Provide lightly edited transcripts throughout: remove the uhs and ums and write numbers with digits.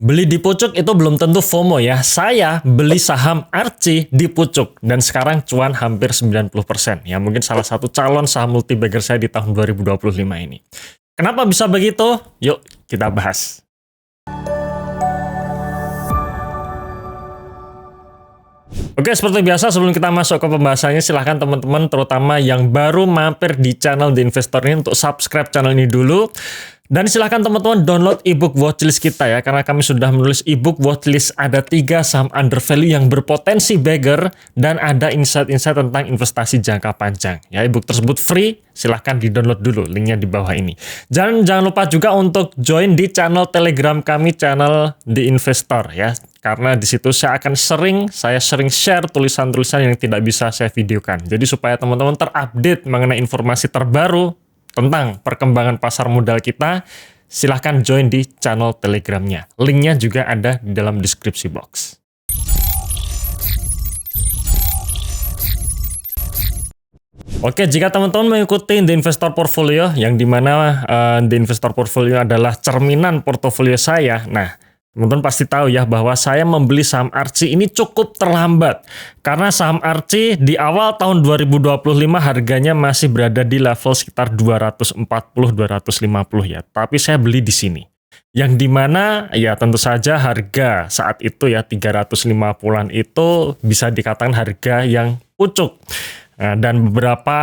Beli di pucuk itu belum tentu FOMO ya. Saya beli saham Archie di pucuk dan sekarang cuan hampir 90%. Ya mungkin salah satu calon saham multibagger saya di tahun 2025 ini. Kenapa bisa begitu? Yuk kita bahas. Oke, seperti biasa sebelum kita masuk ke pembahasannya, silahkan teman-teman terutama yang baru mampir di channel The Investor ini untuk subscribe channel ini dulu. Dan silahkan teman-teman download ebook watchlist kita ya, karena kami sudah menulis ebook watchlist ada 3 saham undervalue yang berpotensi bagger dan ada insight-insight tentang investasi jangka panjang. Ya, ebook tersebut free, silahkan di-download dulu, linknya di bawah ini. Jangan lupa juga untuk join di channel Telegram kami, channel The Investor ya, karena di situ saya sering share tulisan-tulisan yang tidak bisa saya videokan. Jadi supaya teman-teman terupdate mengenai informasi terbaru tentang perkembangan pasar modal kita, silahkan join di channel Telegramnya. Linknya juga ada di dalam deskripsi box. Oke, jika teman-teman mengikuti The Investor Portfolio, yang dimana The Investor Portfolio adalah cerminan portofolio saya, nah, teman-teman pasti tahu ya bahwa saya membeli saham Archie ini cukup terlambat. Karena saham Archie di awal tahun 2025 harganya masih berada di level sekitar 240-250 ya. Tapi saya beli di sini. Yang dimana ya tentu saja harga saat itu ya 350-an itu bisa dikatakan harga yang pucuk. Nah, dan beberapa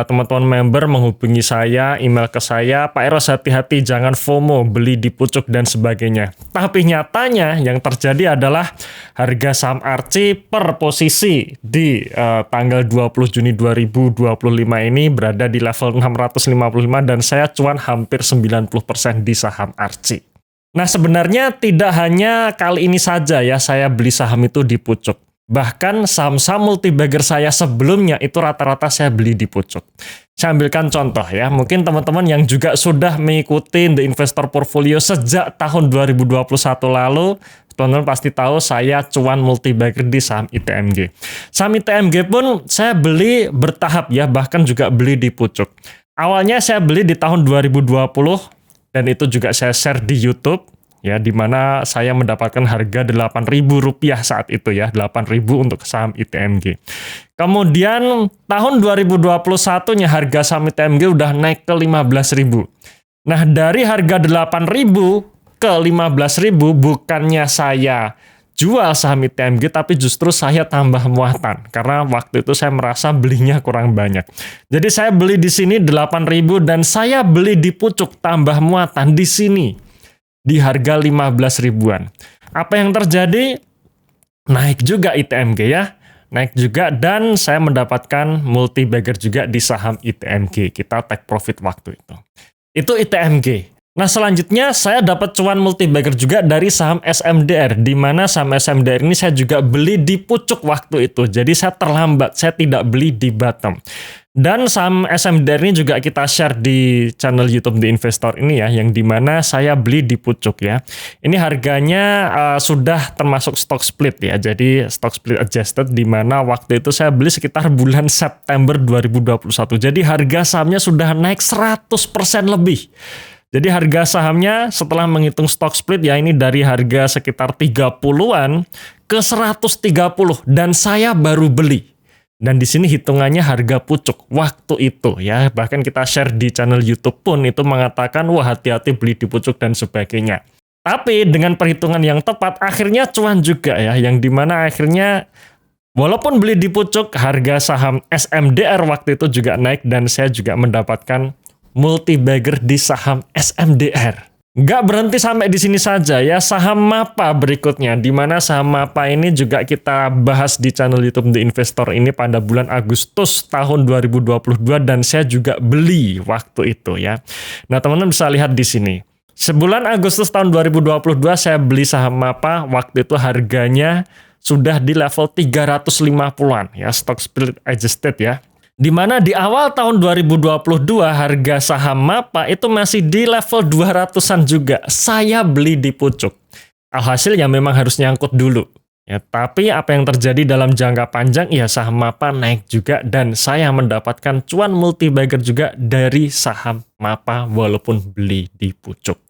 teman-teman member menghubungi saya, email ke saya, Pak Eros hati-hati jangan FOMO, beli di pucuk dan sebagainya. Tapi nyatanya yang terjadi adalah harga saham Archie per posisi di tanggal 20 Juni 2025 ini berada di level 655 dan saya cuan hampir 90% di saham Archie. Nah sebenarnya tidak hanya kali ini saja ya saya beli saham itu di pucuk. Bahkan saham-saham multibagger saya sebelumnya itu rata-rata saya beli di pucuk. Saya ambilkan contoh ya, mungkin teman-teman yang juga sudah mengikuti The Investor Portfolio sejak tahun 2021 lalu, teman-teman pasti tahu saya cuan multibagger di saham ITMG. Saham ITMG pun saya beli bertahap ya, bahkan juga beli di pucuk. Awalnya saya beli di tahun 2020 dan itu juga saya share di YouTube. Ya, di mana saya mendapatkan harga Rp8.000 saat itu ya, 8.000 untuk saham ITMG. Kemudian tahun 2021-nya harga saham ITMG udah naik ke 15.000. Nah, dari harga 8.000 ke 15.000 bukannya saya jual saham ITMG, tapi justru saya tambah muatan karena waktu itu saya merasa belinya kurang banyak. Jadi saya beli di sini 8.000 dan saya beli di pucuk tambah muatan di sini di harga 15 ribuan. Apa yang terjadi? Naik juga ITMG ya. Naik juga dan saya mendapatkan multibagger juga di saham ITMG. Kita take profit waktu itu. Itu ITMG. Nah selanjutnya saya dapat cuan multibagger juga dari saham SMDR. Di mana saham SMDR ini saya juga beli di pucuk waktu itu. Jadi saya terlambat, saya tidak beli di bottom. Dan saham SMDR ini juga kita share di channel YouTube The Investor ini ya, yang dimana saya beli di pucuk ya. Ini harganya sudah termasuk stock split ya, jadi stock split adjusted, di mana waktu itu saya beli sekitar bulan September 2021. Jadi harga sahamnya sudah naik 100% lebih. Jadi harga sahamnya setelah menghitung stock split ya ini dari harga sekitar 30-an ke 130 dan saya baru beli. Dan di sini hitungannya harga pucuk waktu itu ya. Bahkan kita share di channel YouTube pun itu mengatakan wah hati-hati beli di pucuk dan sebagainya. Tapi dengan perhitungan yang tepat akhirnya cuan juga ya. Yang dimana akhirnya walaupun beli di pucuk harga saham SMDR waktu itu juga naik dan saya juga mendapatkan multibagger di saham SMDR. Nggak berhenti sampai di sini saja ya, saham MAPA berikutnya, di mana saham MAPA ini juga kita bahas di channel YouTube The Investor ini pada bulan Agustus tahun 2022 dan saya juga beli waktu itu ya. Nah teman-teman bisa lihat di sini. Sebulan Agustus tahun 2022 saya beli saham MAPA, waktu itu harganya sudah di level 350-an ya, stock split adjusted ya. Di mana di awal tahun 2022 harga saham MAPA itu masih di level 200-an juga. Saya beli di pucuk. Alhasil ya memang harus nyangkut dulu. Ya, tapi apa yang terjadi dalam jangka panjang, ya saham MAPA naik juga dan saya mendapatkan cuan multibagger juga dari saham MAPA walaupun beli di pucuk.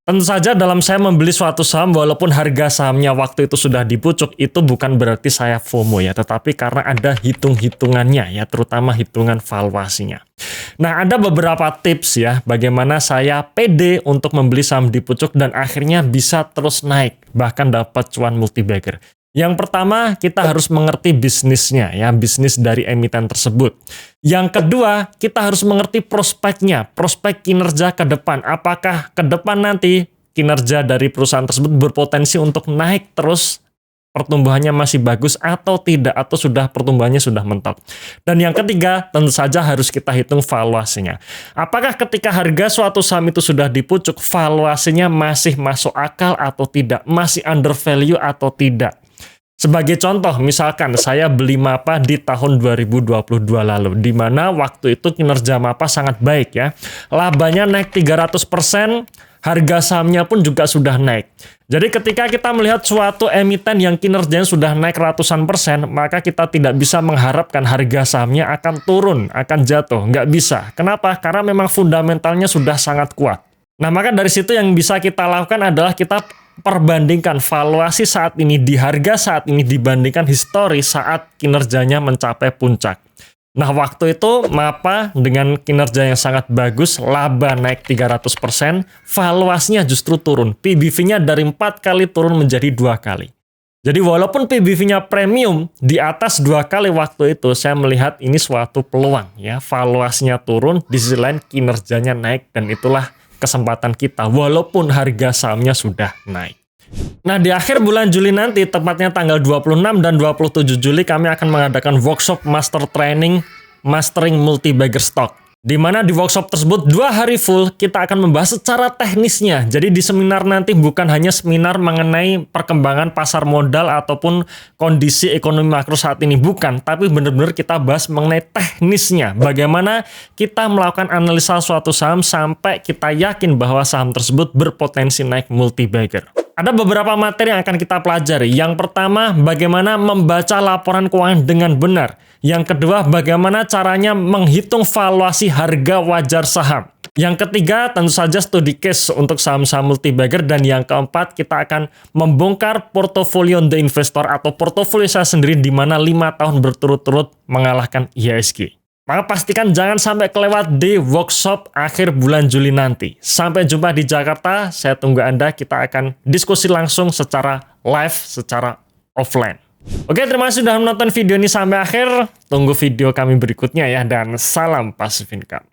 Tentu saja dalam saya membeli suatu saham, walaupun harga sahamnya waktu itu sudah di pucuk, itu bukan berarti saya FOMO ya, tetapi karena ada hitung-hitungannya ya, terutama hitungan valuasinya. Nah, ada beberapa tips ya, bagaimana saya pede untuk membeli saham di pucuk dan akhirnya bisa terus naik, bahkan dapat cuan multi-bagger. Yang pertama, kita harus mengerti bisnisnya ya, bisnis dari emiten tersebut. Yang kedua, kita harus mengerti prospeknya, prospek kinerja ke depan. Apakah ke depan nanti kinerja dari perusahaan tersebut berpotensi untuk naik terus, pertumbuhannya masih bagus atau tidak, atau sudah pertumbuhannya sudah mentok. Dan yang ketiga, tentu saja harus kita hitung valuasinya. Apakah ketika harga suatu saham itu sudah di pucuk, valuasinya masih masuk akal atau tidak, masih under value atau tidak. Sebagai contoh, misalkan saya beli MAPA di tahun 2022 lalu, di mana waktu itu kinerja MAPA sangat baik ya. Labanya naik 300%, harga sahamnya pun juga sudah naik. Jadi ketika kita melihat suatu emiten yang kinerjanya sudah naik ratusan persen, maka kita tidak bisa mengharapkan harga sahamnya akan turun, akan jatuh. Nggak bisa. Kenapa? Karena memang fundamentalnya sudah sangat kuat. Nah, maka dari situ yang bisa kita lakukan adalah kita perbandingkan valuasi saat ini di harga saat ini dibandingkan histori saat kinerjanya mencapai puncak. Nah, waktu itu MAPA dengan kinerja yang sangat bagus, laba naik 300%, valuasinya justru turun. PBV-nya dari 4 kali turun menjadi 2 kali. Jadi walaupun PBV-nya premium di atas 2 kali waktu itu, saya melihat ini suatu peluang ya. Valuasinya turun, di sisi lain kinerjanya naik, dan itulah kesempatan kita walaupun harga sahamnya sudah naik. Nah, di akhir bulan Juli nanti, tepatnya tanggal 26 dan 27 Juli, kami akan mengadakan workshop master training mastering multi-bagger stock. Di mana di workshop tersebut 2 hari full kita akan membahas secara teknisnya. Jadi di seminar nanti bukan hanya seminar mengenai perkembangan pasar modal ataupun kondisi ekonomi makro saat ini, bukan, tapi benar-benar kita bahas mengenai teknisnya. Bagaimana kita melakukan analisa suatu saham sampai kita yakin bahwa saham tersebut berpotensi naik multi-bagger. Ada beberapa materi yang akan kita pelajari. Yang pertama, bagaimana membaca laporan keuangan dengan benar. Yang kedua, bagaimana caranya menghitung valuasi harga wajar saham. Yang ketiga, tentu saja studi case untuk saham-saham multi-bagger. Dan yang keempat, kita akan membongkar portofolio The Investor atau portofolio saya sendiri di mana 5 tahun berturut-turut mengalahkan IHSG. Maka pastikan jangan sampai kelewat di workshop akhir bulan Juli nanti. Sampai jumpa di Jakarta, saya tunggu Anda, kita akan diskusi langsung secara live, secara offline. Oke, terima kasih sudah menonton video ini sampai akhir. Tunggu video kami berikutnya ya, dan salam Passive Income.